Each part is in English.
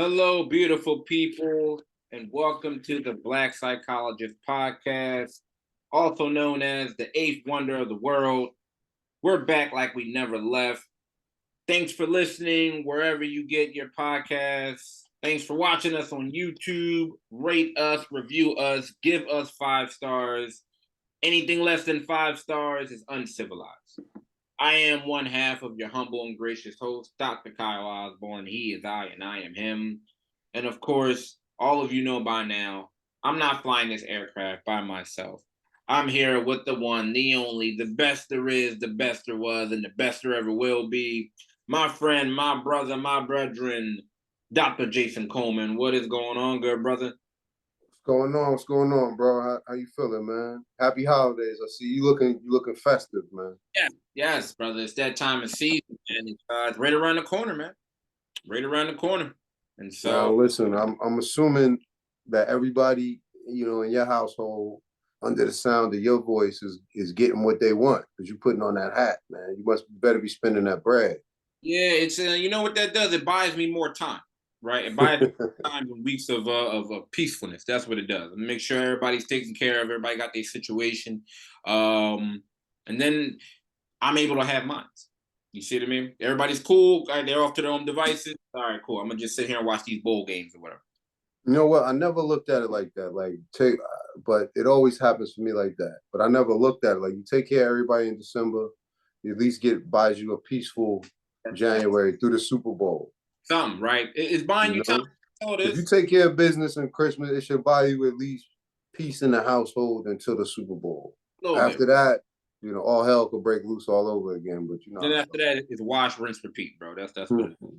Hello, beautiful people, and welcome to the Black Psychologist Podcast, also known as the eighth wonder of the world. We're back like we never left. Thanks for listening wherever you get your podcasts. Thanks for watching us on YouTube. Rate us, review us, give us 5 stars. Anything less than 5 stars is uncivilized. I am one half of your humble and gracious host, Dr. Kyle Osborne. He is I, and I am him. And of course, all of you know by now, I'm not flying this aircraft by myself. I'm here with the one, the only, the best there is, the best there was, and the best there ever will be. My friend, my brother, my brethren, Dr. Jason Coleman. What is going on, good brother? What's going on? What's going on, bro? How you feeling, man? Happy holidays. I see you looking festive, man. Yes, brother. It's that time of season, and it's right around the corner, man. Right around the corner. And Now so, listen, I'm assuming that everybody, in your household under the sound of your voice is getting what they want because you're putting on that hat, man. You better be spending that bread. yeah, it's you know what that does? It buys me more time, right? It buys me time and weeks of peacefulness. That's what it does. Make sure everybody's taken care of. Everybody got their situation, and then I'm able to have mine. You see what I mean? Everybody's cool. All right, they're off to their own devices. All right, cool. I'm gonna just sit here and watch these bowl games or whatever. You know what? I never looked at it like that. But it always happens for me like that. But I never looked at it like you take care of everybody in December. You at least buys you a peaceful January through the Super Bowl. Something, right? It's buying You you time. know, All if you this. take care of business in Christmas, it should buy you at least peace in the household until the Super Bowl. A little bit. After that, all hell could break loose all over again. But you know Then how it after that, it's wash, rinse, repeat, bro. That's what goes.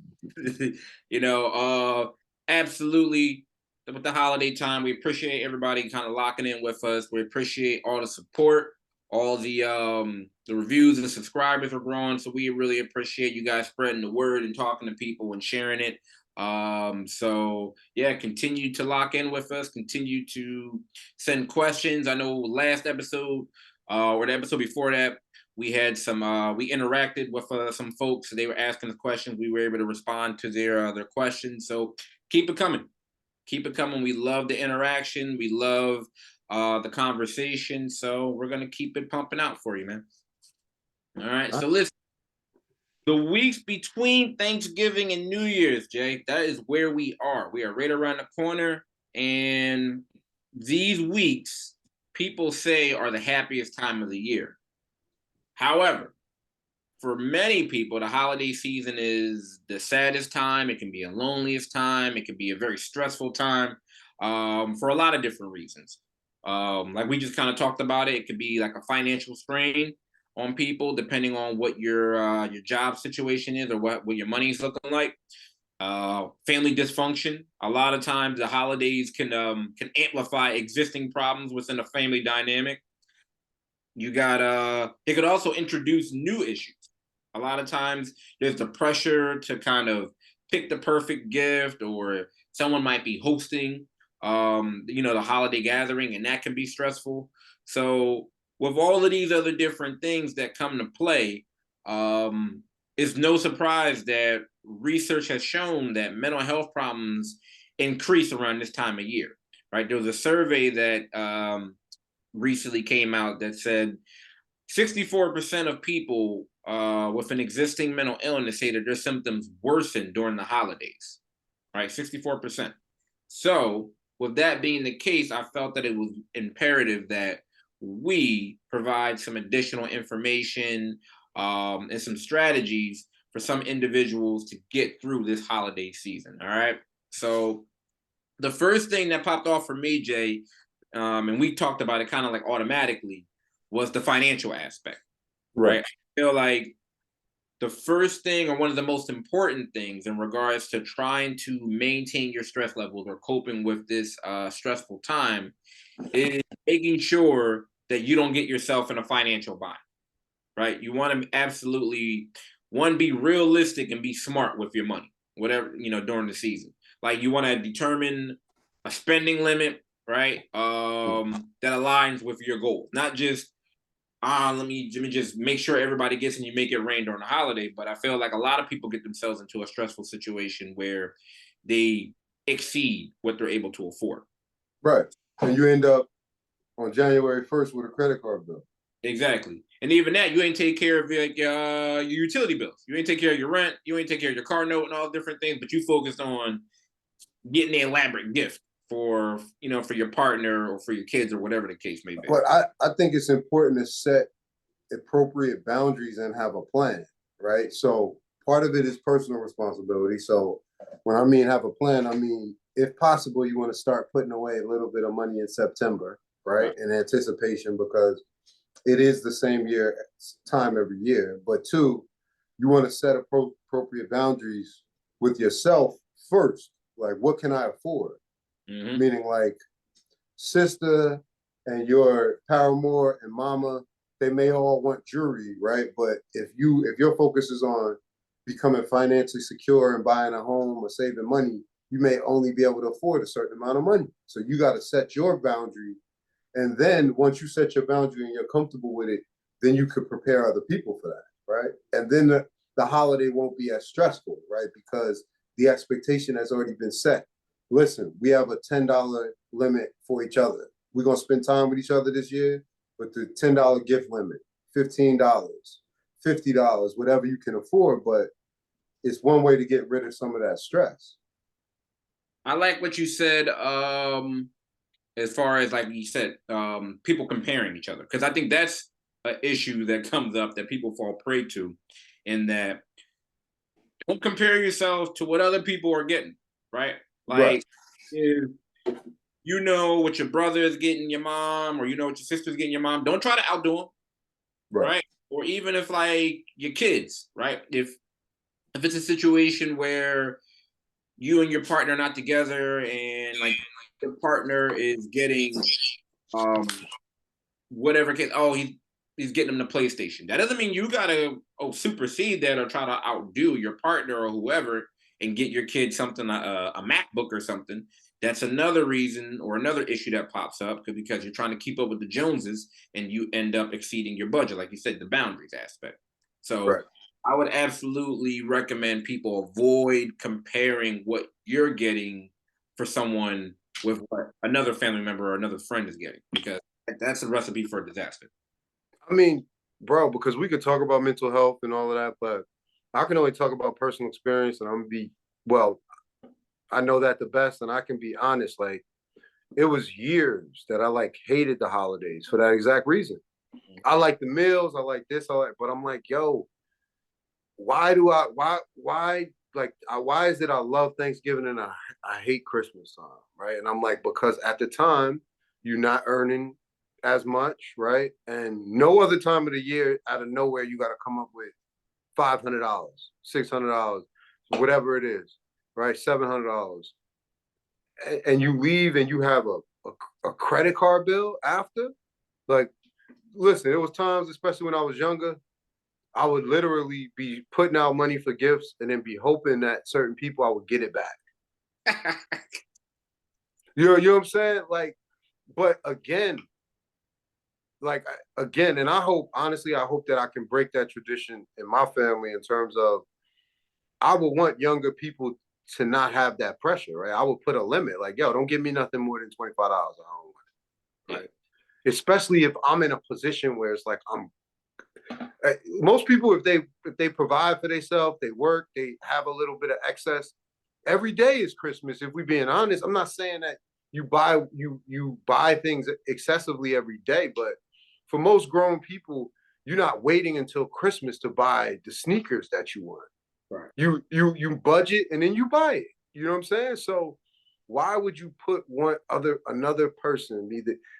it is. Absolutely. With the holiday time, we appreciate everybody kind of locking in with us. We appreciate all the support, all the reviews and subscribers are growing. So we really appreciate you guys spreading the word and talking to people and sharing it. So yeah, continue to lock in with us, continue to send questions. I know last episode, or the episode before that, we had we interacted with some folks. They were asking the questions. We were able to respond to their questions. So keep it coming. Keep it coming. We love the interaction. We love the conversation. So we're going to keep it pumping out for you, man. All right. So listen, the weeks between Thanksgiving and New Year's, Jay, that is where we are. We are right around the corner. And these weeks, people say, are the happiest time of the year. However, for many people, the holiday season is the saddest time. It can be a loneliest time. It can be a very stressful time, for a lot of different reasons. Like we just kind of talked about it. It could be like a financial strain on people, depending on what your job situation is or what your money's looking like. Family dysfunction. A lot of times, the holidays can amplify existing problems within a family dynamic. You got it could also introduce new issues. A lot of times there's the pressure to kind of pick the perfect gift, or someone might be hosting the holiday gathering, and that can be stressful. So with all of these other different things that come to play, it's no surprise that research has shown that mental health problems increase around this time of year. Right? There was a survey that recently came out that said 64% of people with an existing mental illness say that their symptoms worsen during the holidays, right? 64%. So, with that being the case, I felt that it was imperative that we provide some additional information and some strategies for some individuals to get through this holiday season. All right. So, the first thing that popped off for me, Jay, and we talked about it kind of like automatically, was the financial aspect, Right. right? I feel like the first thing, or one of the most important things in regards to trying to maintain your stress levels or coping with this stressful time, is making sure that you don't get yourself in a financial bind, right? You want to absolutely, one, be realistic and be smart with your money, whatever, during the season. Like you want to determine a spending limit, right? That aligns with your goals, not just let me just make sure everybody gets and you make it rain during the holiday. But I feel like a lot of people get themselves into a stressful situation where they exceed what they're able to afford. Right. And you end up on January 1st with a credit card bill. Exactly. And even that, you ain't take care of your utility bills. You ain't take care of your rent. You ain't take care of your car note and all different things, but you focused on getting the elaborate gift for, for your partner or for your kids or whatever the case may be. But I think it's important to set appropriate boundaries and have a plan, right? So part of it is personal responsibility. So when I mean have a plan, I mean, if possible, you want to start putting away a little bit of money in September, right? In anticipation, because it is the same time every year. But two, you want to set appropriate boundaries with yourself first. Like, what can I afford? Mm-hmm. Meaning, like, sister and your paramour and mama, they may all want jewelry, right? But if your focus is on becoming financially secure and buying a home or saving money, you may only be able to afford a certain amount of money. So you got to set your boundary. And then once you set your boundary and you're comfortable with it, then you could prepare other people for that, right? And then the holiday won't be as stressful, right? Because the expectation has already been set. Listen, we have a $10 limit for each other. We're going to spend time with each other this year with the $10 gift limit, $15, $50, whatever you can afford. But it's one way to get rid of some of that stress. I like what you said, as far as, like you said, people comparing each other. Because I think that's an issue that comes up that people fall prey to, in that don't compare yourself to what other people are getting, right? Like, right. If you know what your brother is getting your mom, or you know what your sister's getting your mom, don't try to outdo them, right? Or even if, like, your kids, right? If it's a situation where you and your partner are not together, and like your partner is getting whatever kid, he's getting them the PlayStation. That doesn't mean you gotta supersede that or try to outdo your partner or whoever and get your kid something, a MacBook or something. That's another reason or another issue that pops up, because you're trying to keep up with the Joneses and you end up exceeding your budget, like you said, the boundaries aspect. So I would absolutely recommend people avoid comparing what you're getting for someone with what another family member or another friend is getting, because that's a recipe for disaster. I mean, bro, because we could talk about mental health and all of that, but I can only talk about personal experience, and I'm gonna be, well, I know that the best, and I can be honest. Like, it was years that I like hated the holidays for that exact reason. I like the meals, I like this, but I'm like, yo, why is it I love Thanksgiving and I hate Christmas time, right? And I'm like, because at the time you're not earning as much, right? And no other time of the year, out of nowhere, you got to come up with $500, $600, whatever it is, right? $700, and you leave and you have a credit card bill after. Like, listen, it was times, especially when I was younger, I would literally be putting out money for gifts and then be hoping that certain people I would get it back. You know what I'm saying? Like, but again, and I hope that I can break that tradition in my family in terms of, I would want younger people to not have that pressure, right? I would put a limit, like, yo, don't give me nothing more than $25 a home, right? Especially if I'm in a position where it's like most people, if they provide for themselves, they work, they have a little bit of excess. Every day is Christmas. If we're being honest, I'm not saying that you buy things excessively every day, but for most grown people, you're not waiting until Christmas to buy the sneakers that you want. Right. You budget and then you buy it. You know what I'm saying? So why would you put another person,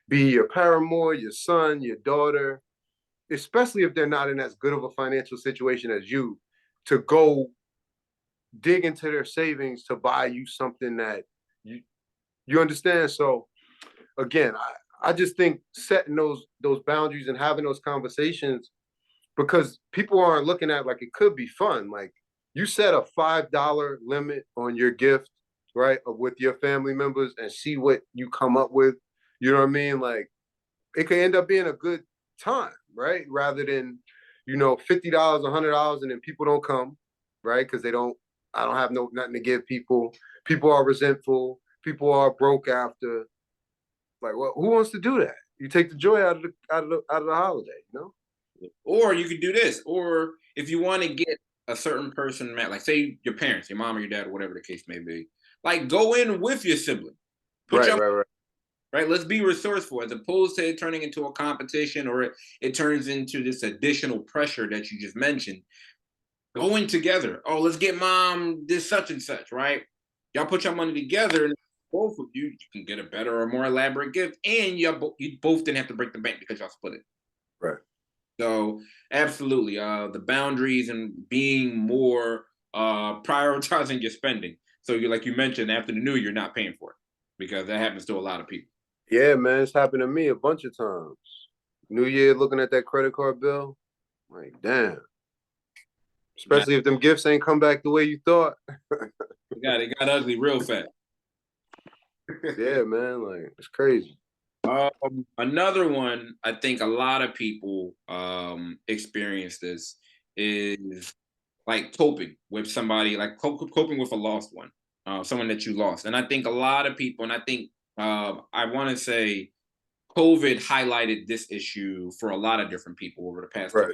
be your paramour, your son, your daughter, especially if they're not in as good of a financial situation as you, to go dig into their savings to buy you something that you understand? So again, I just think setting those boundaries and having those conversations, because people aren't looking at, like, it could be fun. Like, you set a $5 limit on your gift, right, with your family members, and see what you come up with. You know what I mean? Like, it could end up being a good time, right? Rather than, $50, $100, and then people don't come, right? Because I don't have nothing to give people. People are resentful. People are broke after. Like, well, who wants to do that? You take the joy out of the holiday, you know? Or you could do this. Or if you want to get a certain person mad, like say your parents, your mom or your dad, or whatever the case may be, like go in with your sibling. Put Right, your right, right. right. Let's be resourceful as opposed to it turning into a competition or it turns into this additional pressure that you just mentioned. Going together. Oh, let's get mom this such and such, right? Y'all put your money together and both of you can get a better or more elaborate gift. And you both didn't have to break the bank because y'all split it. Right. So absolutely, the boundaries and being more prioritizing your spending. So you like you mentioned after the new year, you're not paying for it because that happens to a lot of people. Yeah, man, it's happened to me a bunch of times. New Year, looking at that credit card bill, like, damn. Man, Especially if them gifts ain't come back the way you thought. it got ugly real fast. Yeah, man, like it's crazy. Another one, I think a lot of people experience this is like coping with somebody, like coping with a lost one, someone that you lost. And I think a lot of people, and I think I want to say COVID highlighted this issue for a lot of different people over the past couple.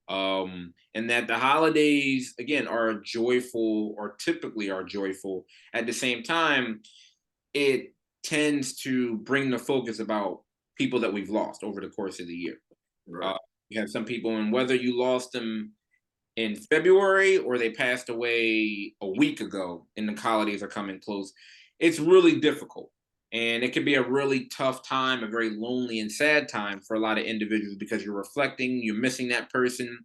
Right. And that the holidays again are joyful or typically are joyful. At the same time, it tends to bring the focus about people that we've lost over the course of the year. Right. Uh, you have some people, and whether you lost them in February or they passed away a week ago and the holidays are coming close, it's really difficult. And it can be a really tough time, a very lonely and sad time for a lot of individuals because you're reflecting, you're missing that person.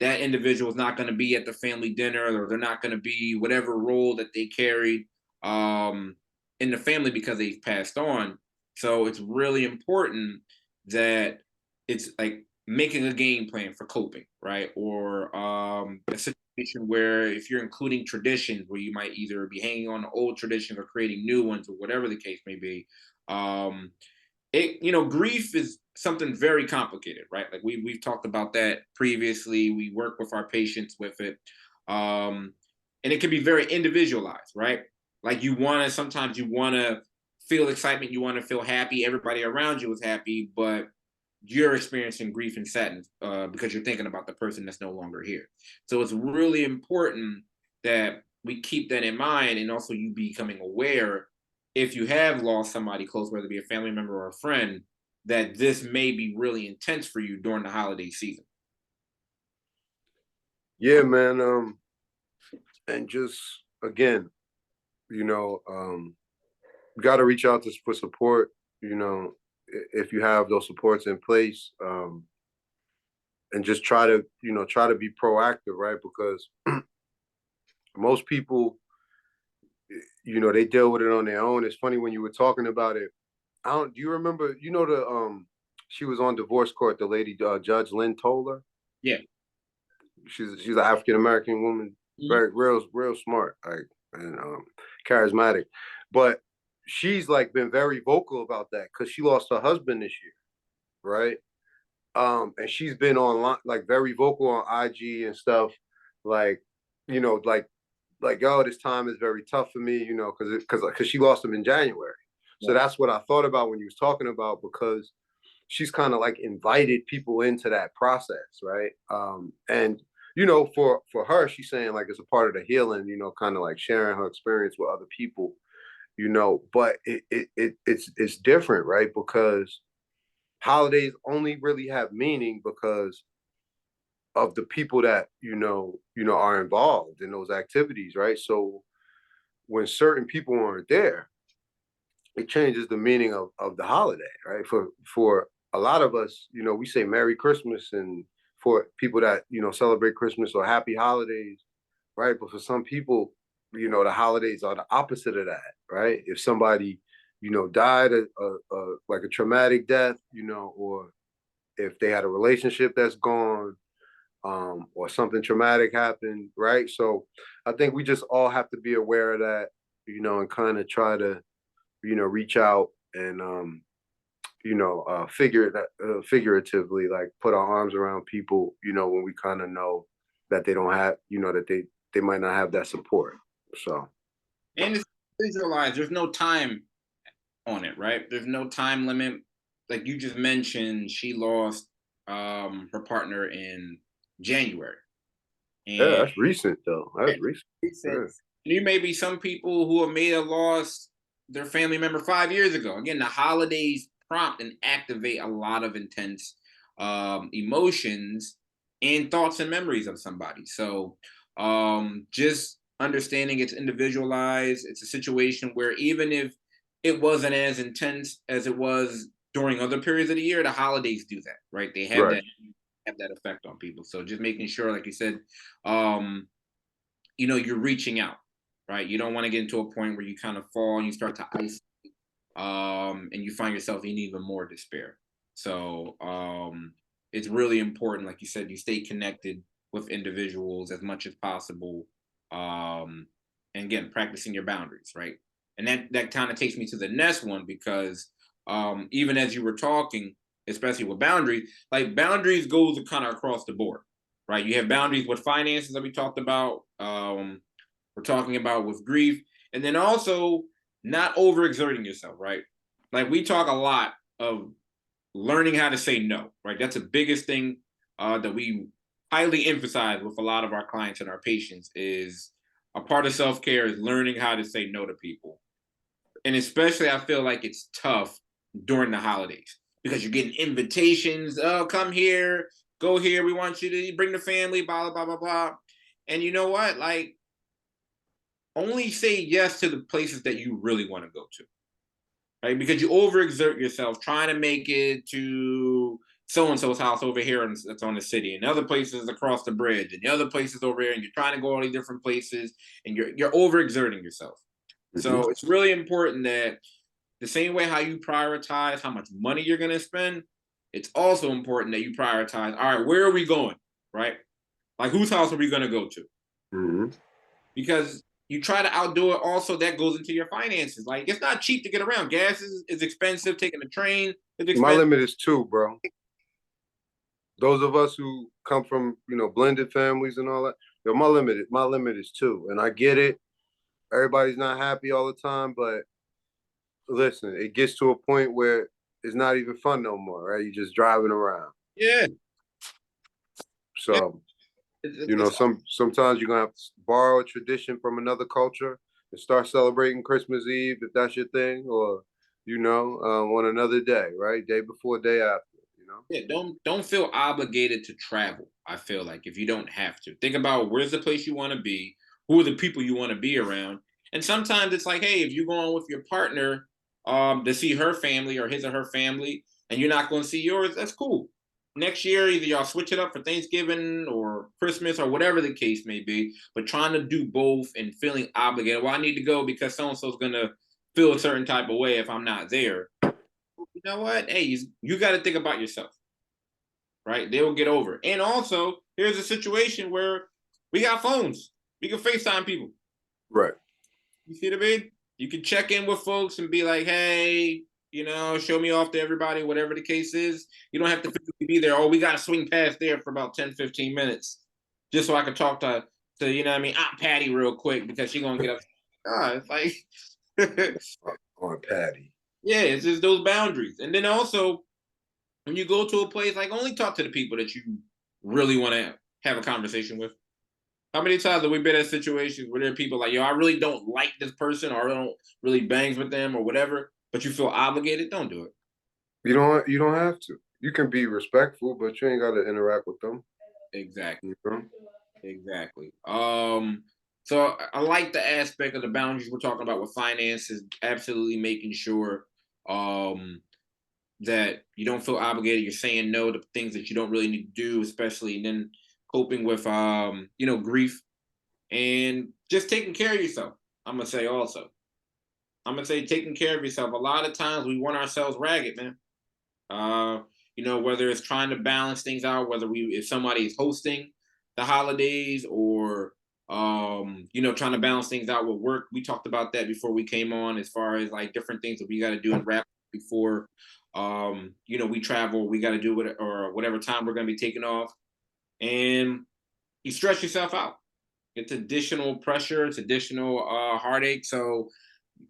That individual is not going to be at the family dinner or they're not going to be whatever role that they carried um, in the family because they've passed on. So it's really important that it's like making a game plan for coping, right? Or a situation where if you're including traditions where you might either be hanging on to old traditions or creating new ones or whatever the case may be, um, grief is something very complicated, right? Like we've talked about that previously. We work with our patients with it, um, and it can be very individualized, right? Like sometimes you want to feel excitement, you want to feel happy. Everybody around you is happy, but you're experiencing grief and sadness because you're thinking about the person that's no longer here. So it's really important that we keep that in mind, and also you becoming aware if you have lost somebody close, whether it be a family member or a friend, that this may be really intense for you during the holiday season. Yeah, man. And just again, you know, got to reach out for support. You know, if you have those supports in place, and just try to be proactive, right? Because most people, they deal with it on their own. It's funny when you were talking about it. I don't. Do you remember? She was on divorce court. The lady, Judge Lynn Toller. Yeah. She's an African American woman, Mhm. very real smart, like and charismatic. But she's like been very vocal about that because she lost her husband this year, right? And she's been online, like very vocal on IG and stuff, like like oh, this time is very tough for me, because she lost him in January. So Yeah. that's what I thought about when you was talking about because she's kind of like invited people into that process, right? And for her, she's saying like it's a part of the healing, kind of like sharing her experience with other people, But it's different, right? Because holidays only really have meaning because of the people that are involved in those activities, right? So when certain people aren't there, it changes the meaning of the holiday, right? For a lot of us, we say Merry Christmas, and for people that celebrate Christmas or Happy Holidays, right? But for some people, the holidays are the opposite of that, right? If somebody died like a traumatic death, or if they had a relationship that's gone, or something traumatic happened, right? So I think we just all have to be aware of that, and kind of try to reach out and figuratively, like put our arms around people, when we kind of know that they don't have, that they might not have that support. So And it's visualized. There's no time on it, right? There's no time limit. Like you just mentioned, she lost her partner in January. Yeah, And that's recent though. That's recent. Yeah. you may be some people who have made a loss their family member 5 years ago. Again, the holidays prompt and activate a lot of intense emotions and thoughts and memories of somebody. So just understanding it's individualized. It's a situation where even if it wasn't as intense as it was during other periods of the year, the holidays do that, right? They Right. have that effect on people. So just making sure, like you said, um, you're reaching out, right? You don't want to get into a point where you kind of fall and you start to isolate, and you find yourself in even more despair. So it's really important, like you said, you stay connected with individuals as much as possible. Um, and again, practicing your boundaries, right? And that kind of takes me to the next one because even as you were talking, especially with boundaries, like boundaries goes kind of across the board, right? You have boundaries with finances that we talked about. We're talking about with grief, and then also not overexerting yourself, right? Like we talk a lot of learning how to say no, right? That's the biggest thing that we highly emphasize with a lot of our clients and our patients is a part of self-care is learning how to say no to people. And especially I feel like it's tough during the holidays because you're getting invitations. Oh, come here, go here. We want you to bring the family, blah, blah, blah, blah, blah. And you know what? Like, only say yes to the places that you really want to go to, right? Because you overexert yourself trying to make it to so and so's house over here and that's on the city, and other places across the bridge, and the other places over here, and you're trying to go all these different places, and you're overexerting yourself. Hmm. So it's really important that the same way how you prioritize how much money you're going to spend, it's also important that you prioritize. All right, where are we going? Right? Like whose house are we going to go to? Hmm. Because you try to outdo it. Also, that goes into your finances. Like it's not cheap to get around. Gas is expensive. Taking the train is My expensive. limit is two, bro. Those of us who come from, blended families and all that, yo, my limit is two. And I get it. Everybody's not happy all the time, but listen, it gets to a point where it's not even fun no more, right? You're just driving around. Yeah, yeah. So, It's sometimes you're gonna have to borrow a tradition from another culture and start celebrating Christmas Eve if that's your thing, or on another day, right? Day before, day after. yeah. Don't feel obligated to travel. I feel like if you don't have to, think about where's the place you want to be, who are the people you want to be around, and sometimes it's like, hey, if you're going with your partner to see her family or his or her family, and you're not going to see yours, that's cool. Next year, either y'all switch it up for Thanksgiving or Christmas or whatever the case may be, but trying to do both and feeling obligated. Well, I need to go because so and so's gonna feel a certain type of way if I'm not there. You know what? Hey, you got to think about yourself, right? They will get over it. And also, here's a situation where we got phones. We can FaceTime people. Right. You see what I mean? You can check in with folks and be like, hey, show me off to everybody, whatever the case is. You don't have to physically be there. Oh, we got to swing past there for about 10, 15 minutes just so I can talk to you know what I mean, Aunt Patty real quick because she's going to get up. It's like, On Patty. yeah, it's just those boundaries. And then also, when you go to a place, like only talk to the people that you really want to have a conversation with. How many times have we been in situations where there are people like, yo, I really don't like this person or I don't really bangs with them or whatever, but you feel obligated? Don't do it. You don't have to. You can be respectful, but you ain't got to interact with them. Exactly. You know? Exactly. So I like the aspect of the boundaries we're talking about with finances, absolutely making sure that you don't feel obligated. You're saying no to things that you don't really need to do, especially and then coping with grief and just taking care of yourself. I'm gonna say also. I'm gonna say taking care of yourself. A lot of times we want ourselves ragged, man. Whether it's trying to balance things out, whether if somebody is hosting the holidays or trying to balance things out with work. We talked about that before we came on, as far as like different things that we got to do and wrap before we travel. We got to do it or whatever time we're gonna be taking off, and you stress yourself out. It's additional pressure. It's additional heartache. So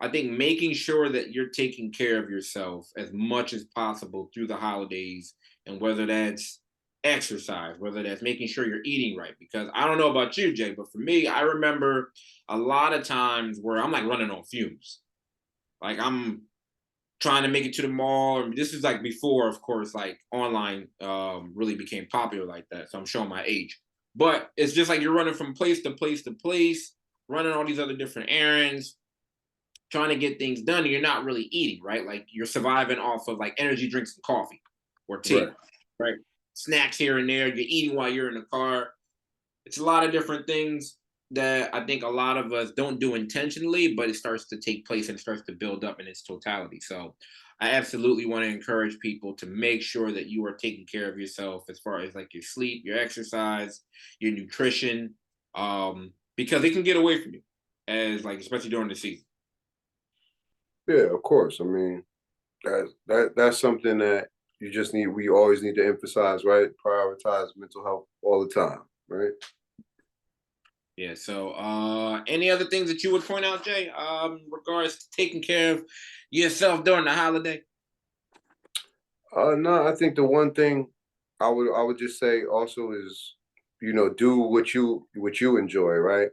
I think making sure that you're taking care of yourself as much as possible through the holidays, and whether that's exercise, whether that's making sure you're eating right. Because I don't know about you, Jay, but for me, I remember a lot of times where I'm like running on fumes. Like I'm trying to make it to the mall. This is like before, of course, like online really became popular like that. So I'm showing my age. But it's just like you're running from place to place to place, running all these other different errands, trying to get things done, and you're not really eating, right? Like you're surviving off of like energy drinks and coffee or tea, Right. right? Snacks here and there. You're eating while you're in the car. It's a lot of different things that I think a lot of us don't do intentionally, but it starts to take place and starts to build up in its totality. So I absolutely want to encourage people to make sure that you are taking care of yourself as far as like your sleep, your exercise, your nutrition, because it can get away from you as like, especially during the season. Yeah, of course. I mean, that's something that we always need to emphasize, right? Prioritize mental health all the time, right? Yeah. So, any other things that you would point out, Jay, in regards to taking care of yourself during the holiday? No, I think the one thing I would just say also is, do what you enjoy, right?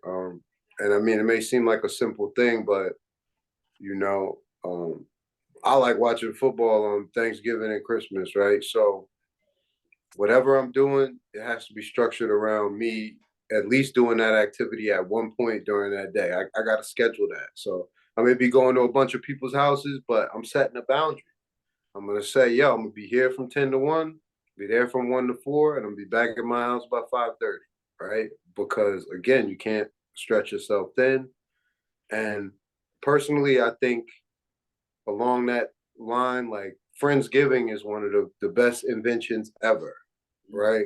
And I mean, it may seem like a simple thing, but you know, I like watching football on Thanksgiving and Christmas, right? So whatever I'm doing, it has to be structured around me at least doing that activity at one point during that day. I got to schedule that. So I may be going to a bunch of people's houses, but I'm setting a boundary. I'm gonna say, yo, I'm gonna be here from 10 to 1, be there from 1 to 4, and I'm gonna be back at my house by 5:30, right? Because again, you can't stretch yourself thin. And personally, I think along that line, like Friendsgiving is one of the best inventions ever, right?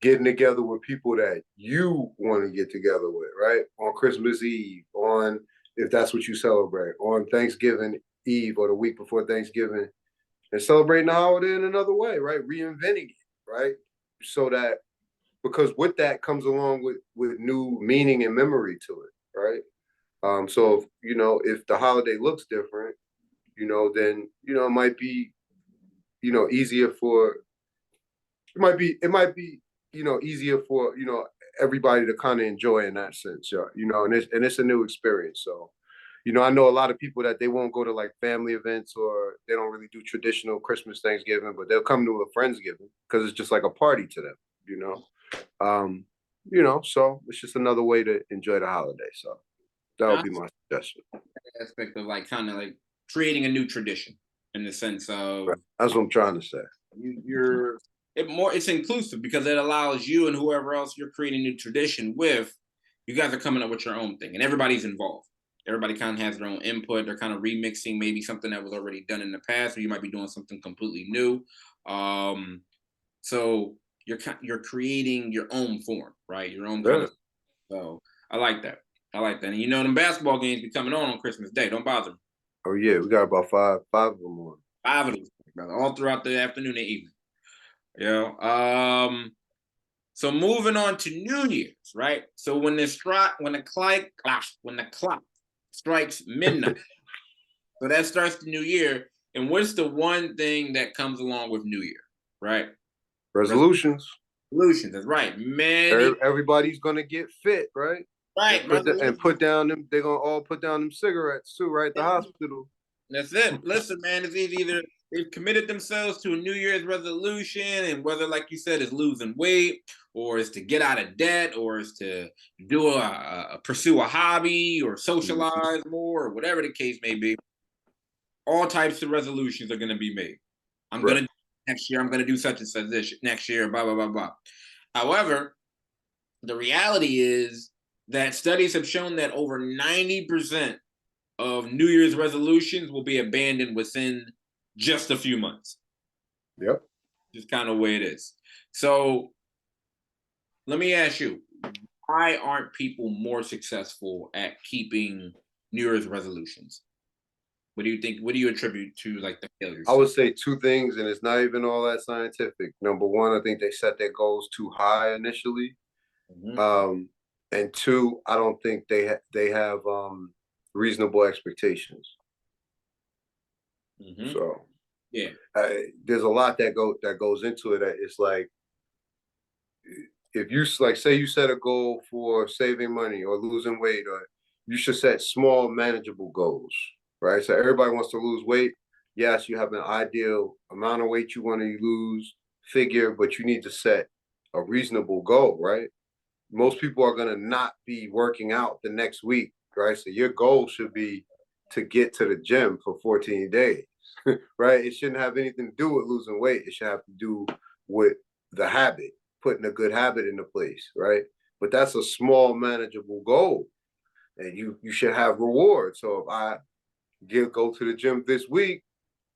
Getting together with people that you want to get together with, right? On Christmas Eve, on if that's what you celebrate, on Thanksgiving Eve or the week before Thanksgiving, and celebrating the holiday in another way, right? Reinventing it, right? So that because with that comes along with new meaning and memory to it, right? So if the holiday looks different, then it might be easier for it might be easier for everybody to kind of enjoy in that sense, yeah. And it's a new experience. So I know a lot of people that they won't go to like family events or they don't really do traditional Christmas, Thanksgiving, but they'll come to a Friendsgiving because it's just like a party to them, you know. So it's just another way to enjoy the holiday. So that would Now, be my suggestion. aspect of like kind of like creating a new tradition in the sense Right. of That's what I'm trying to say. you're it's inclusive because it allows you and whoever else you're creating a new tradition with, you guys are coming up with your own thing and everybody's involved. Everybody kind of has their own input. They're kind of remixing maybe something that was already done in the past, or you might be doing something completely new. Um, so you're creating your own form, right? Your own kind Yeah. of. So I like that. I like that. And them basketball games be coming on Christmas Day. Don't bother me. Oh yeah, we got about five of them on. Five of them, brother, all throughout the afternoon and evening. So moving on to New Year's, right? So when the clock strikes midnight, so that starts the new year. And what's the one thing that comes along with New Year, right? Resolutions. Resolutions. That's right. Everybody's gonna get fit, right? And Right. put down them. They're gonna all put down them cigarettes too, right? At the hospital. That's it. Listen, man, it's either they've committed themselves to a New Year's resolution, and whether, like you said, is losing weight, or is to get out of debt, or is to do pursue a hobby, or Mhm. socialize more, or whatever the case may be. All types of resolutions are going to be made. I'm going Right. to next year. I'm going to do such and such this next year. Blah blah blah blah. However, the reality is that studies have shown that over 90% of New Year's resolutions will be abandoned within just a few months. Yep. Just kind of way it is. So let me ask you, why aren't people more successful at keeping New Year's resolutions? What do you think? What do you attribute to like the I failures? would say two things, and it's not even all that scientific. Number one, I think they set their goals too high initially. Mhm. Um, and two, I don't think they have reasonable expectations. Mm-hmm. So Yeah. there's a lot that goes into it. It's like, if you like say you set a goal for saving money or losing weight, or you should set small manageable goals, right? So everybody wants to lose weight. Yes, you have an ideal amount of weight you want to lose, figure, but you need to set a reasonable goal, right? Most people are going to not be working out the next week, right? So your goal should be to get to the gym for 14 days, right? It shouldn't have anything to do with losing weight. It should have to do with the habit, putting a good habit into place, right? But that's a small, manageable goal, and you should have rewards. So if I go to the gym this week,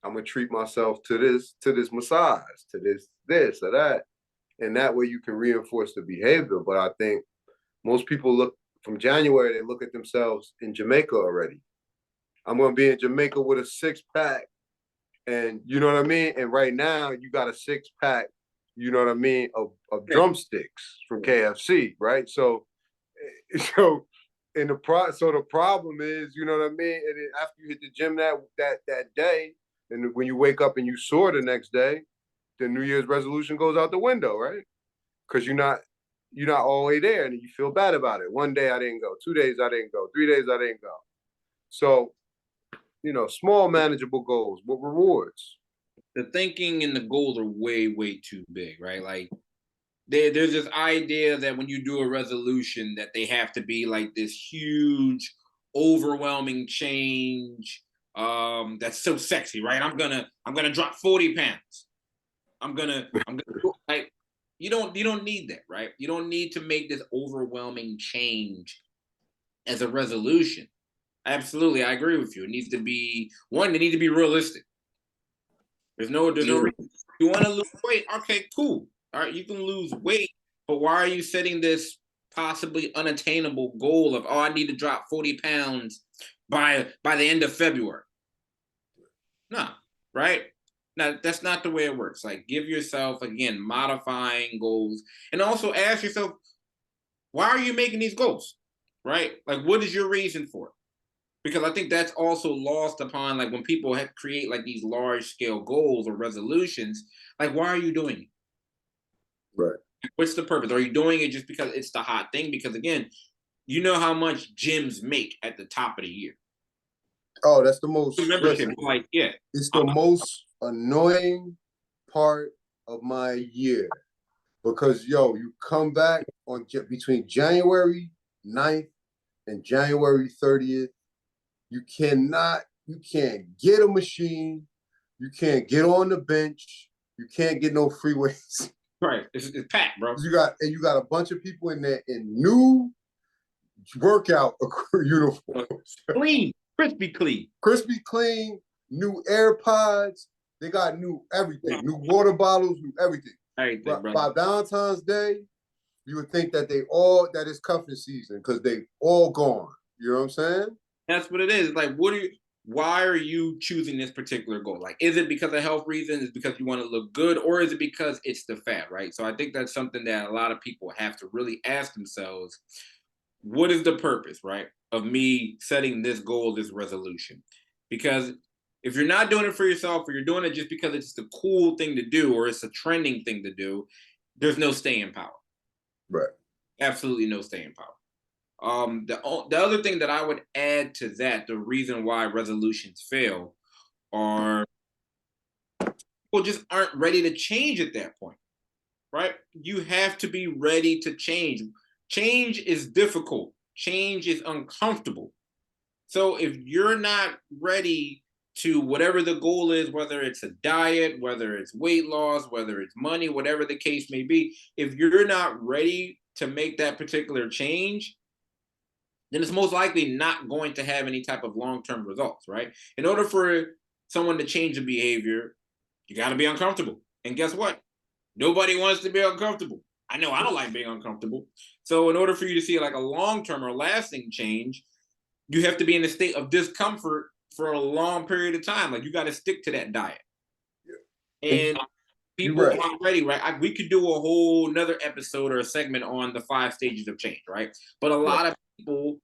I'm gonna treat myself to this massage, to this or that, and that way you can reinforce the behavior. But I think most people look from January, they look at themselves in Jamaica already. I'm gonna be in Jamaica with a 6-pack, and you know what I mean. And right now, you got a 6-pack, you know what I mean, of drumsticks from KFC, right? So, so the problem is, you know what I mean. And then after you hit the gym that day, and when you wake up and you sore the next day, the New Year's resolution goes out the window, right? Because you're not all the way there, and you feel bad about it. One day I didn't go, 2 days I didn't go, 3 days I didn't go. So, small manageable goals with rewards. The thinking and the goals are way, way too big, right? Like there's this idea that when you do a resolution that they have to be like this huge, overwhelming change. That's so sexy, right? I'm gonna drop 40 pounds. I'm gonna like you don't need that, right? You don't need to make this overwhelming change as a resolution. Absolutely, I agree with you. It needs to be one. They need to be realistic. There's no reason. You want to lose weight? Okay, cool. All right, you can lose weight, but why are you setting this possibly unattainable goal of I need to drop 40 pounds by the end of February? No, right? Now that's not the way it works. Like give yourself again modifying goals, and also ask yourself why are you making these goals, right? Like what is your reason for it? Because I think that's also lost upon like when people create like these large scale goals or resolutions. Like, why are you doing it? Right. What's the purpose? Are you doing it just because it's the hot thing? Because again, you know how much gyms make at the top of the year. Oh, that's the most. Membership, Listen, like yeah, it's the most annoying part of my year because you come back on between January 9th and January 30th. You can't get a machine. You can't get on the bench. You can't get no free weights. right. It's packed, bro. You got a bunch of people in there in new workout uniforms. Clean, Crispy clean, new AirPods. They got new everything, new water bottles, new everything. Everything, bro. By Valentine's Day, you would think that that is cuffing season because they all gone. You know what I'm saying? That's what it is. Like, why are you choosing this particular goal? Like, is it because of health reasons? Is it because you want to look good? Or is it because it's the fad, right? So I think that's something that a lot of people have to really ask themselves. What is the purpose, right, of me setting this goal, this resolution? Because if you're not doing it for yourself or you're doing it just because it's the cool thing to do or it's a trending thing to do, there's no staying power. Right. Absolutely no staying power. The other thing that I would add to that, the reason why resolutions fail, are people just aren't ready to change at that point, right? You have to be ready to change. Change is difficult. Change is uncomfortable. So if you're not ready to whatever the goal is, whether it's a diet, whether it's weight loss, whether it's money, whatever the case may be, if you're not ready to make that particular change, then it's most likely not going to have any type of long-term results, right? In order for someone to change a behavior, you got to be uncomfortable. And guess what? Nobody wants to be uncomfortable. I know I don't like being uncomfortable. So in order for you to see like a long-term or lasting change, you have to be in a state of discomfort for a long period of time. Like you got to stick to that diet. Yeah. And You're people right. aren't ready, right? We could do a whole another episode or a segment on the 5 stages of change, right? But a Right. lot of people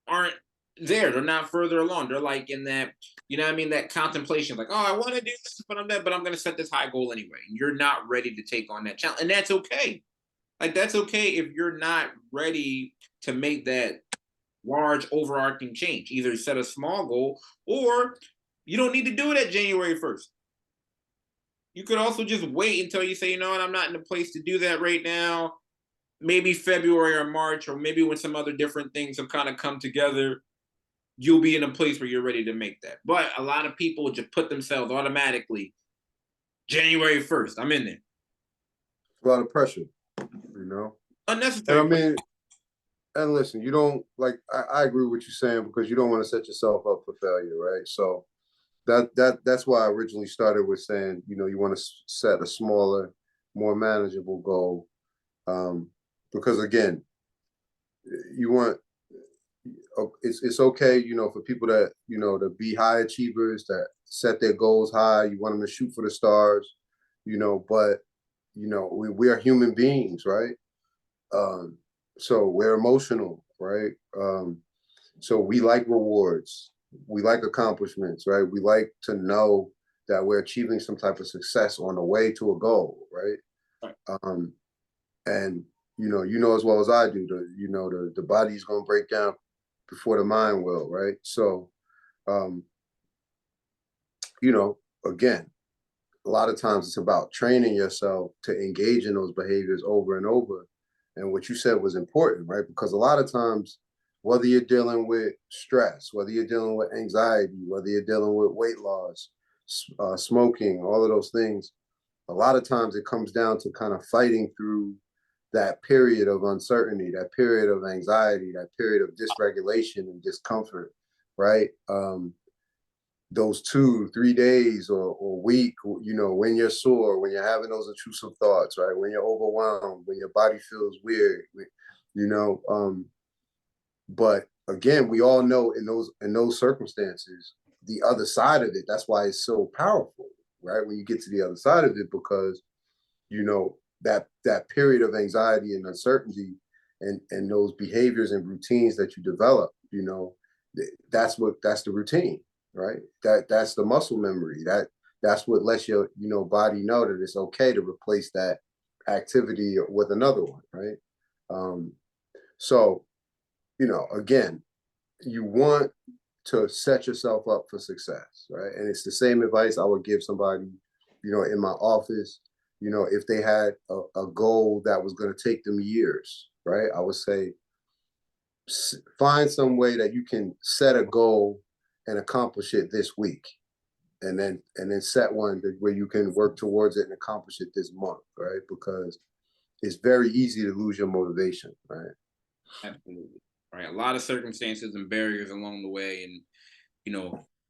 aren't there. They're not further along. They're like in that, you know what I mean? That contemplation, like, oh, I want to do this, but I'm going to set this high goal anyway. And you're not ready to take on that challenge. And that's okay. Like, that's okay if you're not ready to make that large overarching change. Either set a small goal or you don't need to do it at January 1st. You could also just wait until you say, you know what, I'm not in a place to do that right now. Maybe February or March, or maybe when some other different things have kind of come together, you'll be in a place where you're ready to make that. But a lot of people just put themselves automatically, January 1st, I'm in there. A lot of pressure, Unnecessary. And I mean, and listen, you don't like. I agree with what you're saying because you don't want to set yourself up for failure, right? So that's why I originally started with saying, you want to set a smaller, more manageable goal, because again, you want it's okay, for people that to be high achievers that set their goals high. You want them to shoot for the stars, but we are human beings, right? So we're emotional, right? So we like rewards, we like accomplishments, right? We like to know that we're achieving some type of success on the way to a goal, right? Right. And as well as I do, the body's gonna break down before the mind will, right? So, um, again, a lot of times it's about training yourself to engage in those behaviors over and over. And what you said was important, right? Because a lot of times, whether you're dealing with stress, whether you're dealing with anxiety, whether you're dealing with weight loss, smoking, all of those things, a lot of times it comes down to kind of fighting through that period of uncertainty, that period of anxiety, that period of dysregulation and discomfort, right? Those 2-3 days or week, when you're sore, when you're having those intrusive thoughts, right? When you're overwhelmed, when your body feels weird, you know. But again, we all know in those circumstances, the other side of it. That's why it's so powerful, right? When you get to the other side of it, because that period of anxiety and uncertainty and those behaviors and routines that you develop, that's the routine, right? That's the muscle memory. That's what lets your body know that it's okay to replace that activity with another one, right? So again, you want to set yourself up for success, right? And it's the same advice I would give somebody, in my office, if they had a goal that was going to take them years, right? I would say find some way that you can set a goal and accomplish it this week, and then set one where you can work towards it and accomplish it this month, right? Because it's very easy to lose your motivation, right? Absolutely. Right. A lot of circumstances and barriers along the way, and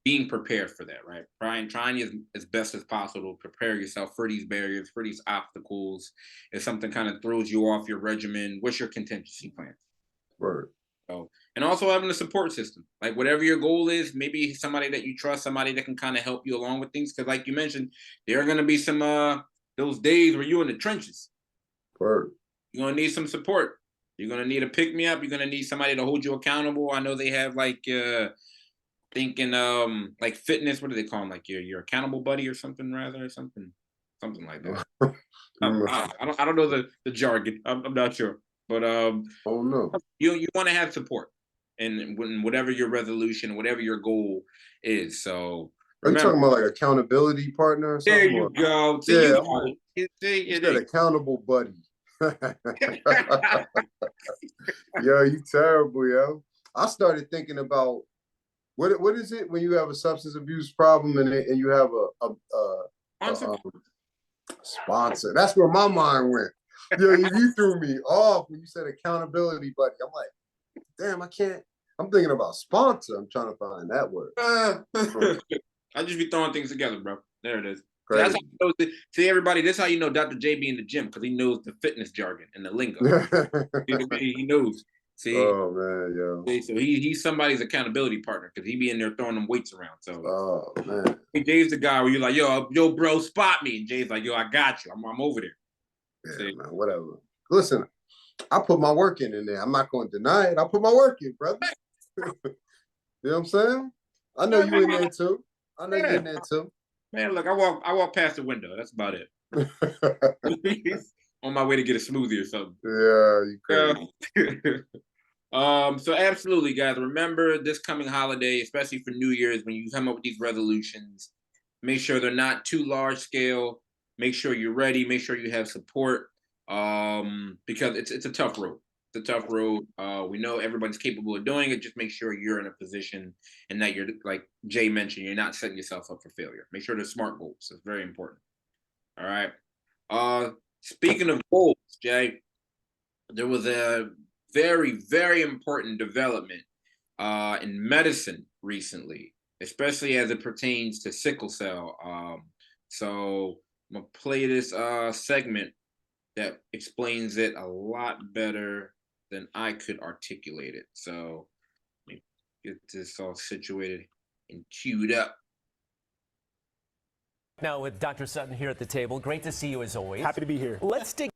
being prepared for that, right? Trying as best as possible to prepare yourself for these barriers, for these obstacles. If something kind of throws you off your regimen, what's your contingency plan? Right. So, and also having a support system, like whatever your goal is, maybe somebody that you trust, somebody that can kind of help you along with things. Because, like you mentioned, there are going to be some those days where you're in the trenches. Right. You're going to need some support. You're going to need a pick me up. You're going to need somebody to hold you accountable. I know they have like thinking like fitness. What do they call them? Like your accountable buddy or something, rather, or something like that. I don't know the jargon. I'm not sure, but oh no, you want to have support, and when whatever your resolution, whatever your goal is. So are you remember, talking about like accountability partner or there something? you go. See, Yeah, you I'm got like, it. See, you said accountable buddy. Yo, you terrible, yo. I started thinking about what is it when you have a substance abuse problem and you have a sponsor. That's where my mind went. Yo, you threw me off when you said accountability buddy. I'm like, damn, I can't. I'm thinking about sponsor. I'm trying to find that word. I just be throwing things together, bro. There it is. That's how you know, see everybody. This is how you know Dr. J be in the gym, because he knows the fitness jargon and the lingo. He knows. See, Oh man, yo. so he's somebody's accountability partner because he be in there throwing them weights around. So Oh man. hey, Jay's the guy where you're like, yo, bro, spot me, and Jay's like, yo, I got you. I'm over there. Yeah, See? man, whatever. Listen, I put my work in there. I'm not going to deny it. I put my work in, brother. You know what I'm saying? I know you in there too. I know you in there too. Man, look, I walk past the window. That's about it. On my way to get a smoothie or something. Yeah, you crazy. So absolutely, guys, remember this coming holiday, especially for New Year's, when you come up with these resolutions, make sure they're not too large scale. Make sure you're ready. Make sure you have support, because it's a tough road. It's a tough road. We know everybody's capable of doing it. Just make sure you're in a position and that you're, like Jay mentioned, you're not setting yourself up for failure. Make sure they're smart goals. It's very important. All right. Speaking of goals, Jay, there was a very, very important development in medicine recently, especially as it pertains to sickle cell. So I'm gonna play this segment that explains it a lot better than I could articulate it. So let me get this all situated and queued up. Now with Dr. Sutton here at the table. Great to see you as always. Happy to be here. Let's dig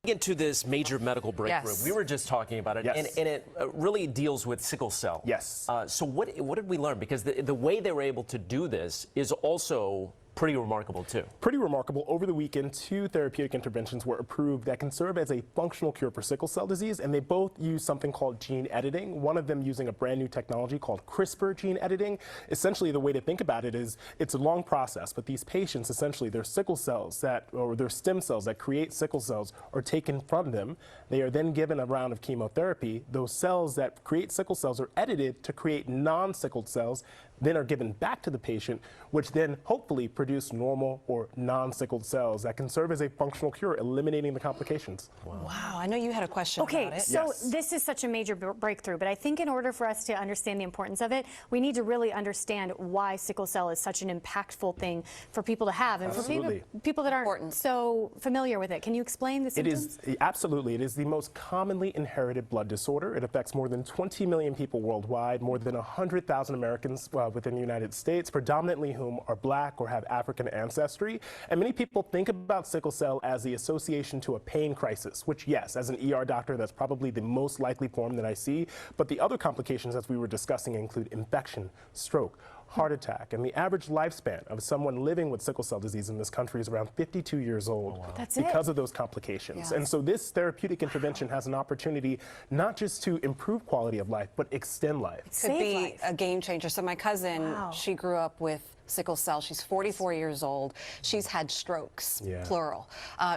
into this major medical breakthrough. Yes. We were just talking about it, Yes. and it really deals with sickle cell. Yes. So what did we learn? Because the way they were able to do this is also pretty remarkable too. Pretty remarkable. Over the weekend, 2 therapeutic interventions were approved that can serve as a functional cure for sickle cell disease, and they both use something called gene editing, one of them using a brand new technology called CRISPR gene editing. Essentially, the way to think about it is it's a long process, but these patients, essentially, their sickle cells or their stem cells that create sickle cells are taken from them. They are then given a round of chemotherapy. Those cells that create sickle cells are edited to create non-sickled cells, then are given back to the patient, which then hopefully produce normal or non-sickled cells that can serve as a functional cure, eliminating the complications. Wow, I know you had a question about it. So Yes. this is such a major breakthrough, but I think in order for us to understand the importance of it, we need to really understand why sickle cell is such an impactful thing for people to have, and Absolutely. for people that aren't Important. so familiar with it. Can you explain the It symptoms? is, absolutely, it is the most commonly inherited blood disorder. It affects more than 20 million people worldwide, more than 100,000 Americans within the United States, predominantly whom are Black or have African ancestry. And many people think about sickle cell as the association to a pain crisis, which, yes, as an ER doctor, that's probably the most likely form that I see. But the other complications, as we were discussing, include infection, stroke, heart attack, and the average lifespan of someone living with sickle cell disease in this country is around 52 years old That's it. because of those complications. Yeah. And so this therapeutic intervention has an opportunity not just to improve quality of life, but extend life. Could Save be life. a game changer. So my cousin, Wow. she grew up with sickle cell. She's 44 years old. She's had strokes, Yeah. plural.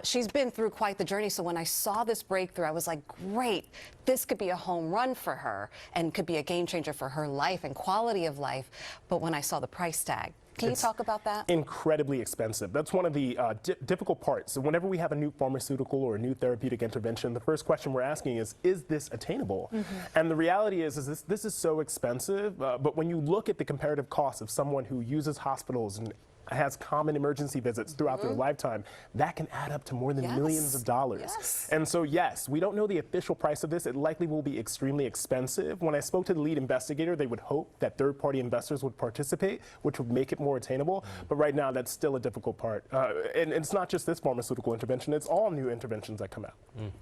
She's been through quite the journey. So when I saw this breakthrough, I was like, great, this could be a home run for her and could be a game changer for her life and quality of life. But when I saw the price tag, can you talk about that? Incredibly expensive. That's one of the difficult parts. So whenever we have a new pharmaceutical or a new therapeutic intervention, the first question we're asking is this attainable? And the reality is this is so expensive, but when you look at the comparative cost of someone who uses hospitals and has common emergency visits throughout their lifetime, that can add up to more than millions of dollars. Yes. And so, yes, we don't know the official price of this. It likely will be extremely expensive. When I spoke to the lead investigator, they would hope that third-party investors would participate, which would make it more attainable. But right now, that's still a difficult part. And it's not just this pharmaceutical intervention. It's all new interventions that come out.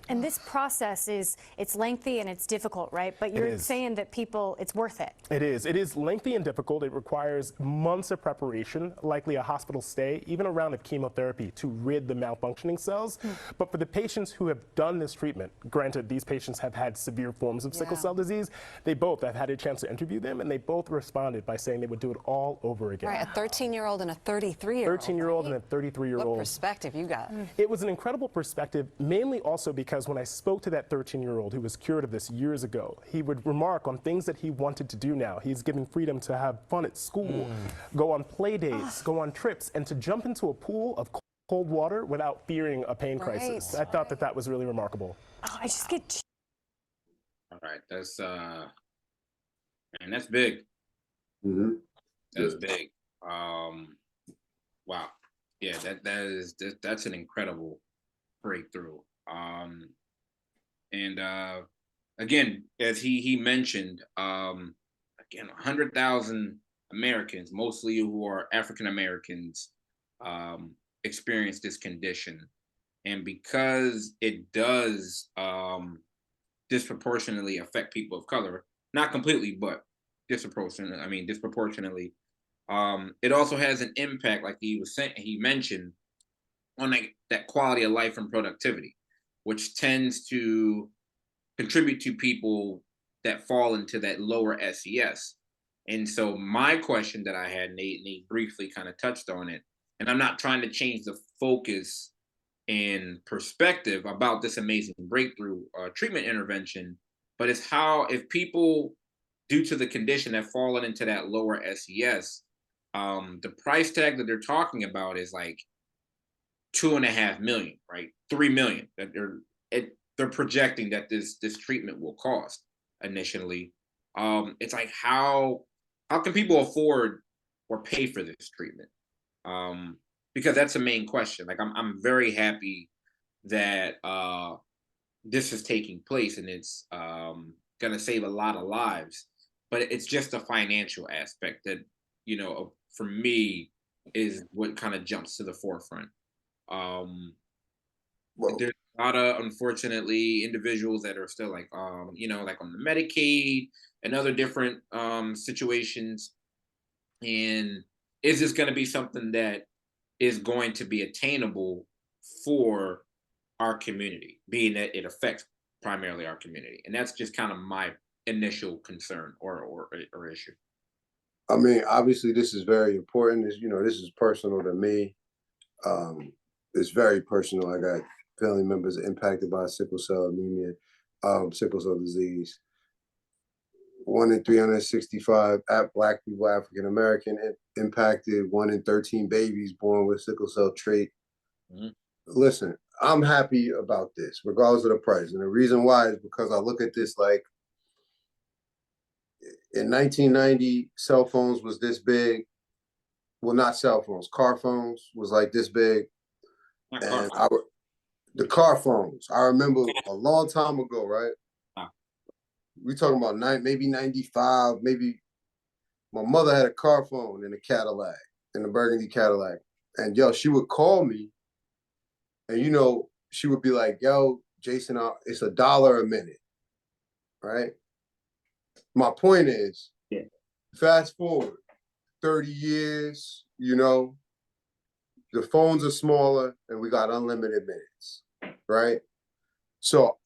And this process it's lengthy and it's difficult, right? But you're is. saying that it's worth it. It is. It is lengthy and difficult. It requires months of preparation, likely a hospital stay, even a round of chemotherapy to rid the malfunctioning cells. But for the patients who have done this treatment, granted these patients have had severe forms of sickle cell disease, I've had a chance to interview them, and they both responded by saying they would do it all over again. Right, a 13-year-old and a 33-year-old. 13-year-old and a 33-year-old. What perspective you got? It was an incredible perspective, mainly also because when I spoke to that 13-year-old who was cured of this years ago, he would remark on things that he wanted to do now. He's given freedom to have fun at school, go on play dates, go on trips, and to jump into a pool of cold water without fearing a pain crisis. I thought that was really remarkable. Oh, I just get All right, that's man, that's big. Mm-hmm. That's big. Wow. Yeah, that's an incredible breakthrough. And again, as he mentioned, again, 100,000 Americans, mostly who are African Americans, experience this condition, and because it does disproportionately affect people of color, not completely, but disproportionately. I mean, disproportionately. It also has an impact, like he was saying, he mentioned, on that quality of life and productivity, which tends to contribute to people that fall into that lower SES. And so my question that I had, Nate briefly kind of touched on it, and I'm not trying to change the focus and perspective about this amazing breakthrough treatment intervention, but it's how, if people, due to the condition, have fallen into that lower SES, the price tag that they're talking about is like 2.5 million, right? 3 million that they're projecting that this treatment will cost initially. It's like, how can people afford or pay for this treatment? Because that's the main question. Like, I'm very happy that this is taking place, and it's gonna save a lot of lives. But it's just a financial aspect that, for me, is what kind of jumps to the forefront. Um, Well, there's a lot of, unfortunately, individuals that are still like, like on the Medicaid and other different situations. And is this going to be something that is going to be attainable for our community, being that it affects primarily our community? And that's just kind of my initial concern or issue. I mean, obviously, this is very important. This is personal to me. It's very personal. I got family members impacted by sickle cell anemia, sickle cell disease. 1 in 365 Black people, African American, impacted. 1 in 13 babies born with sickle cell trait. Mhm. Listen, I'm happy about this, regardless of the price. And the reason why is because I look at this like, in 1990, cell phones was this big. Well, not cell phones, car phones was like this big. Not And car- the car phones, I remember a long time ago, right? Ah, We talking about maybe 95, maybe. My mother had a car phone in a Cadillac, in a burgundy Cadillac. And yo, she would call me, and she would be like, yo, Jason, it's $1 a minute, right? My point is, yeah. fast forward 30 years, the phones are smaller and we got unlimited minutes, right? So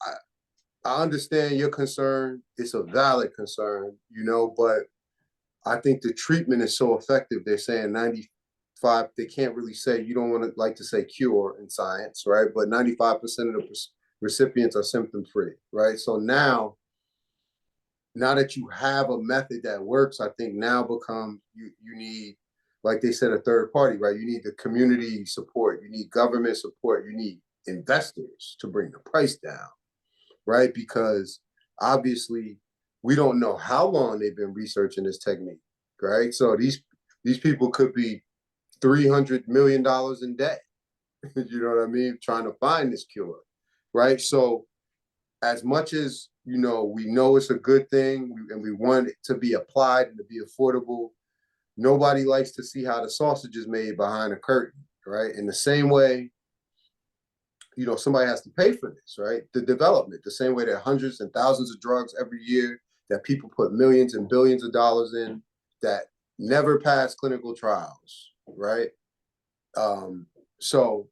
I understand your concern. It's a valid concern, but I think the treatment is so effective. They're saying 95, they can't really say, you don't want to like to say cure in science, right? But 95% of the recipients are symptom free, right? So now that you have a method that works, I think now becomes, you need, like they said, a third party, right? You need the community support, you need government support, you need investors to bring the price down, right? Because obviously we don't know how long they've been researching this technique, right? So these people could be $300 million in debt, you know what I mean, trying to find this cure, right? So as much as we know it's a good thing, and we want it to be applied and to be affordable, nobody likes to see how the sausage is made behind a curtain, right? In the same way, somebody has to pay for this, right? The development, the same way there are hundreds and thousands of drugs every year that people put millions and billions of dollars in that never pass clinical trials, right? So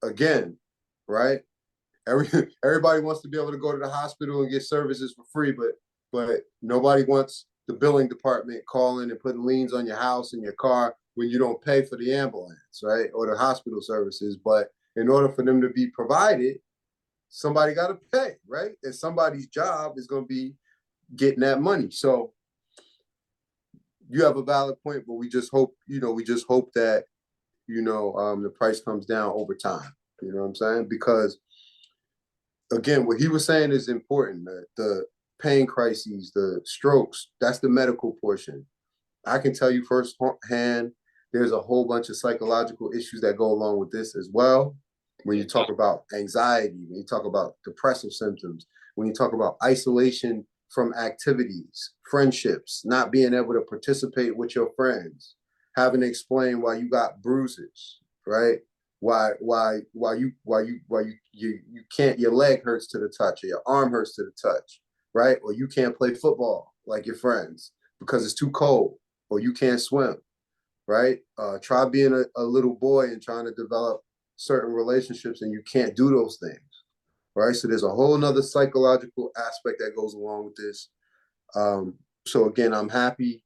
again, right? Everybody wants to be able to go to the hospital and get services for free, but nobody wants the billing department calling and putting liens on your house and your car when you don't pay for the ambulance, right? Or the hospital services. But in order for them to be provided, somebody got to pay, right? And somebody's job is going to be getting that money. So you have a valid point, but we just hope that, the price comes down over time. You know what I'm saying? Because again, what he was saying is important. The pain crises, the strokes, that's the medical portion. I can tell you firsthand, there's a whole bunch of psychological issues that go along with this as well. When you talk about anxiety, when you talk about depressive symptoms, when you talk about isolation from activities, friendships, not being able to participate with your friends, having to explain why you got bruises, right? Why you can't, your leg hurts to the touch, or your arm hurts to the touch, right? Or you can't play football like your friends because it's too cold, or you can't swim, right? Try being a little boy and trying to develop certain relationships and you can't do those things, right? So there's a whole nother psychological aspect that goes along with this. So again, I'm happy.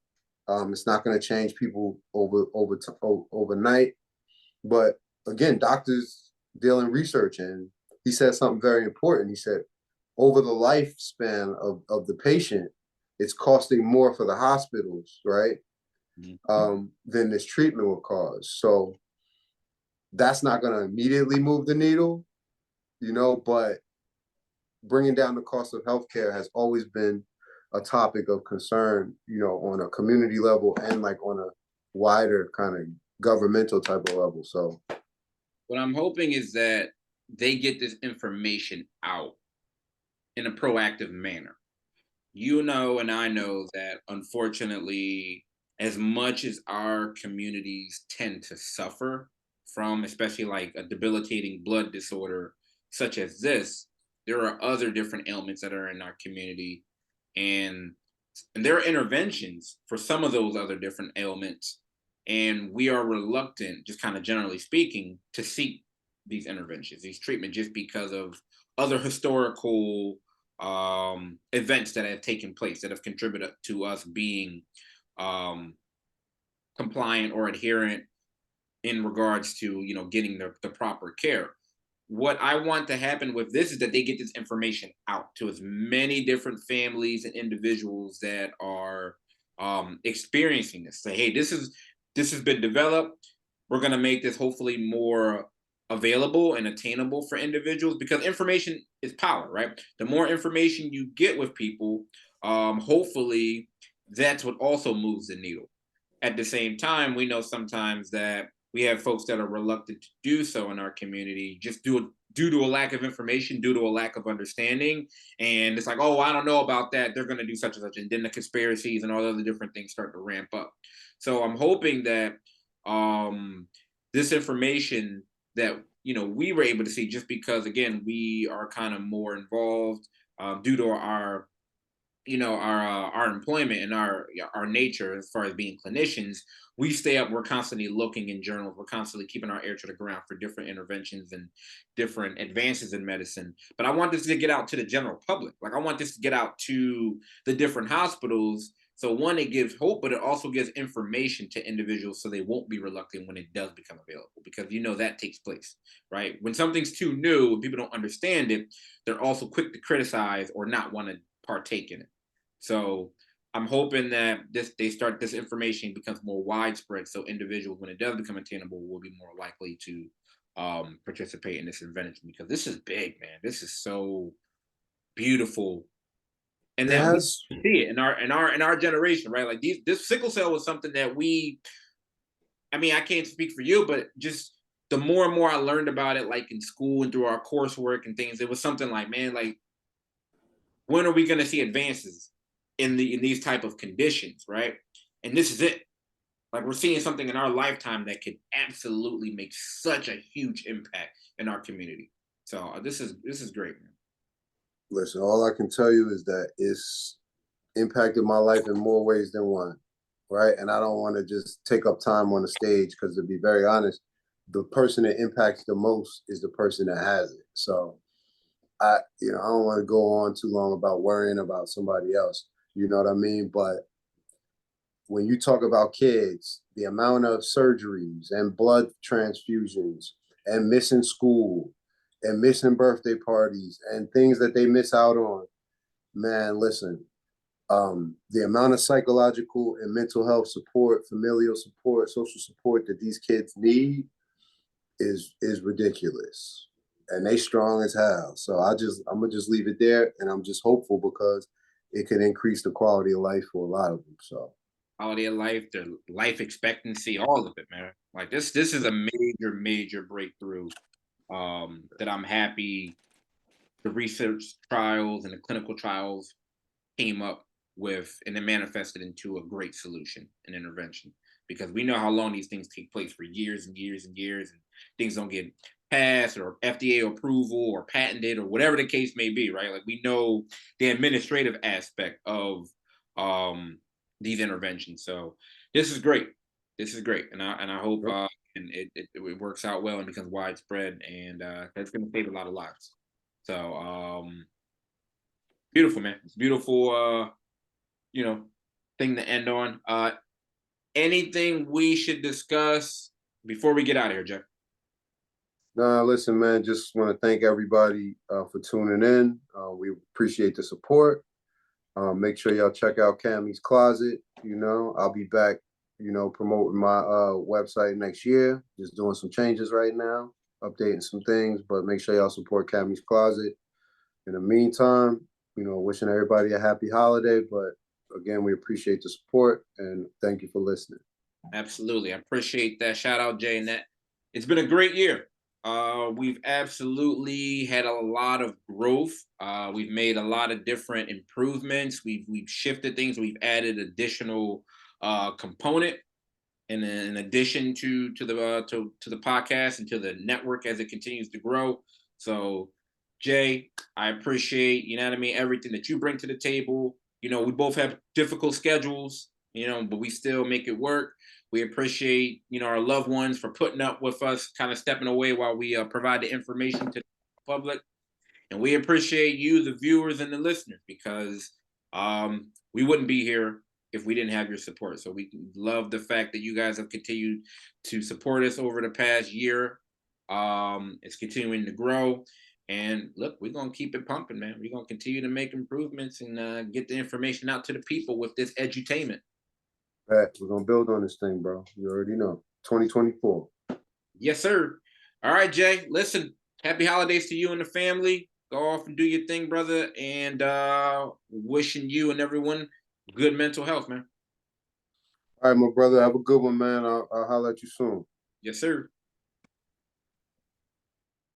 It's not going to change people overnight, but again, doctors deal in research, and he said something very important. He said, over the lifespan of the patient, it's costing more for the hospitals, right? Than this treatment will cause. So that's not going to immediately move the needle, but bringing down the cost of healthcare has always been a topic of concern, on a community level and like on a wider kind of governmental type of level. So what I'm hoping is that they get this information out in a proactive manner. You know, and I know that unfortunately, as much as our communities tend to suffer from, especially like a debilitating blood disorder such as this, there are other different ailments that are in our community, and there are interventions for some of those other different ailments, and we are reluctant, just kind of generally speaking, to seek these interventions, these treatment, just because of other historical events that have taken place that have contributed to us being um, compliant or adherent in regards to getting the proper care. What I want to happen with this is that they get this information out to as many different families and individuals that are experiencing this. Say, hey, this has been developed. We're going to make this hopefully more available and attainable for individuals, because information is power, right? The more information you get with people, hopefully that's what also moves the needle. At the same time, we know sometimes that we have folks that are reluctant to do so in our community, just due to a lack of information, due to a lack of understanding. And it's like, oh, I don't know about that, they're going to do such and such, and then the conspiracies and all the other different things start to ramp up. So I'm hoping that this information that we were able to see, just because again we are kind of more involved due to our our employment and our nature as far as being clinicians. We stay up, we're constantly looking in journals, we're constantly keeping our ear to the ground for different interventions and different advances in medicine. But I want this to get out to the general public. Like, I want this to get out to the different hospitals. So one, it gives hope, but it also gives information to individuals so they won't be reluctant when it does become available, because that takes place, right? When something's too new and people don't understand it, they're also quick to criticize or not want to partake in it. So I'm hoping that this information becomes more widespread, so individuals, when it does become attainable, will be more likely to participate in this invention, because this is big, man. This is so beautiful, and it that we has, see it in our generation, right? Like this sickle cell was something that I mean, I can't speak for you, but just the more and more I learned about it, like in school and through our coursework and things, it was something like, man, like, when are we going to see advances in these type of conditions, right? And this is it. Like, we're seeing something in our lifetime that could absolutely make such a huge impact in our community. So this is great, man. listen, all I can tell you is that it's impacted my life in more ways than one, right? And I don't want to just take up time on the stage, because to be very honest, the person that impacts the most is the person that has it. So I don't want to go on too long about worrying about somebody else. You know what I mean? But when you talk about kids, the amount of surgeries and blood transfusions and missing school and missing birthday parties and things that they miss out on, man, listen, the amount of psychological and mental health support, familial support, social support that these kids need is ridiculous. And they strong as hell. So I'm gonna just leave it there, and I'm just hopeful because it can increase the quality of life for a lot of them. So Quality of life, their life expectancy, all of it, man. Like, this is a major breakthrough that I'm happy the research trials and the clinical trials came up with, and it manifested into a great solution and intervention. Because we know how long these things take place, for years and years and years, and things don't get passed or FDA approval or patented or whatever the case may be, right? Like, we know the administrative aspect of these interventions. So this is great. This is great, and I hope Yep. and it works out well and becomes widespread, and that's going to save a lot of lives. So beautiful, man. It's beautiful. You know, thing to end on. Anything we should discuss before we get out of here, Jeff? Nah, listen, man, just want to thank everybody for tuning in. We appreciate the support. Make sure y'all check out Cammy's Closet. You know, I'll be back, you know, promoting my website next year. Just doing some changes right now, updating some things, but make sure y'all support Cammy's Closet. In the meantime, you know, wishing everybody a happy holiday, but again, we appreciate the support and thank you for listening. Absolutely. I appreciate that. Shout out, Jay and that. It's been a great year. We've absolutely had a lot of growth. We've made a lot of different improvements. We've shifted things. We've added additional component in addition to the podcast and to the network as it continues to grow. So, Jay, I appreciate, you know what I mean, everything that you bring to the table. You know, we both have difficult schedules, you know, but we still make it work. We appreciate, you know, our loved ones for putting up with us, kind of stepping away while we provide the information to the public. And we appreciate you, the viewers and the listeners, because we wouldn't be here if we didn't have your support. So we love the fact that you guys have continued to support us over the past year. It's continuing to grow. And look, we're going to keep it pumping, man. We're going to continue to make improvements and get the information out to the people with this edutainment. Right, we're going to build on this thing, bro. You already know. 2024. Yes, sir. All right, Jay. Listen, happy holidays to you and the family. Go off and do your thing, brother. And wishing you and everyone good mental health, man. All right, my brother. Have a good one, man. I'll holler at you soon. Yes, sir.